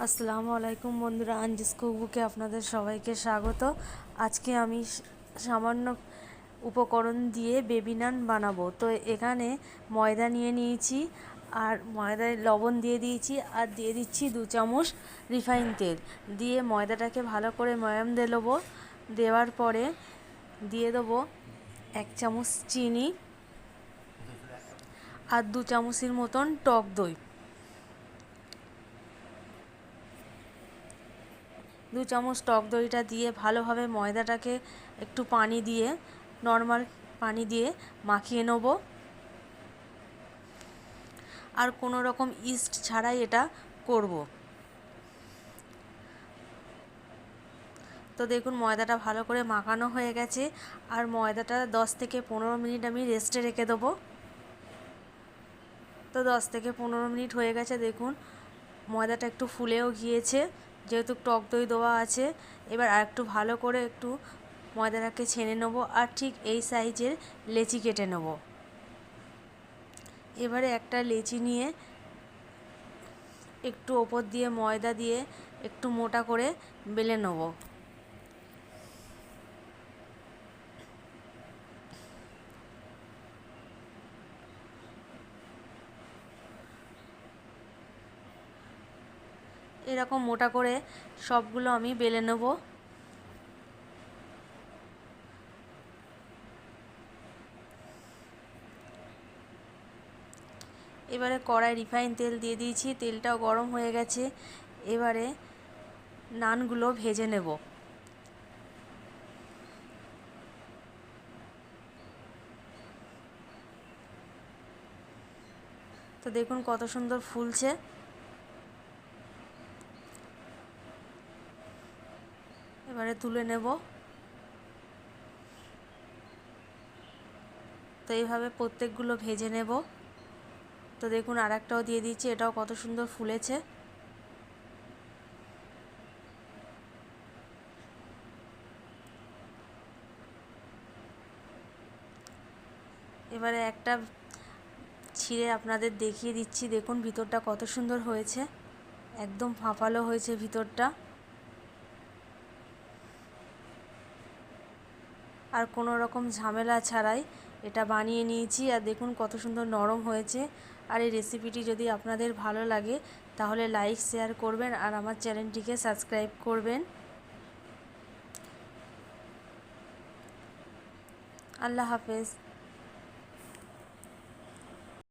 আসসালামু আলাইকুম বন্ধুরা, আঞ্জিস কুকবুকে আপনাদের সবাইকে স্বাগত। আজকে আমি সামান্য উপকরণ দিয়ে বেবি নান বানাবো। তো এখানে ময়দা নিয়ে নিয়েছি, আর ময়দায় লবণ দিয়ে দিয়েছি, আর দিয়ে দিচ্ছি 2 চামচ রিফাইন তেল। দিয়ে ময়দাটাকে ভালো করে ময়াম দিয়ে নেবো। দেওয়ার পরে দিয়ে দেবো 1 চামচ চিনি আর 2 চামচের মতন টক দই। 2 চামচ টক দইটা দিয়ে ভালোভাবে ময়দাটাকে একটু পানি দিয়ে, নর্মাল পানি দিয়ে মাখিয়ে নেব। আর কোনো রকম ইস্ট ছাড়াই এটা করব। তো দেখুন ময়দাটা ভালো করে মাখানো হয়ে গেছে, আর ময়দাটা 10 থেকে 15 মিনিট আমি রেস্টে রেখে দেবো। তো 10 থেকে 15 মিনিট হয়ে গেছে, দেখুন ময়দাটা একটু ফুলেও গিয়েছে, যেহেতু টক দই দেওয়া আছে। এবার আর একটু ভালো করে একটু ময়দাটাকে ছেনে নেবো, আর ঠিক এই সাইজের লেচি কেটে নেব। এবারে একটা লেচি নিয়ে একটু ওপর দিয়ে ময়দা দিয়ে একটু মোটা করে বেলে নেব। এরকম মোটা করে সবগুলো আমি বেলে নেব। এবারে কড়াই রিফাইন তেল দিয়ে দিয়েছি, তেলটাও গরম হয়ে গেছে। এবারে নানগুলো ভেজে নেব। তো দেখুন কত সুন্দর ফুলছে। এবারে তুলে নেব। তো এইভাবে প্রত্যেকগুলো ভেজে নেব। তো দেখুন আরেকটাও দিয়ে দিচ্ছি, এটাও কত সুন্দর ফুলেছে। এবারে একটা ছিঁড়ে আপনাদের দেখিয়ে দিচ্ছি, দেখুন ভিতরটা কত সুন্দর হয়েছে, একদম ফাঁপালো হয়েছে ভিতরটা। আর কোনো রকম ঝামেলা ছাড়াই এটা বানিয়ে নিয়েছি, আর দেখুন কত সুন্দর নরম হয়েছে। আর এই রেসিপিটি যদি আপনাদের ভালো লাগে তাহলে লাইক শেয়ার করবেন, আর আমার চ্যানেলটিকে সাবস্ক্রাইব করবেন। আল্লাহ হাফেজ।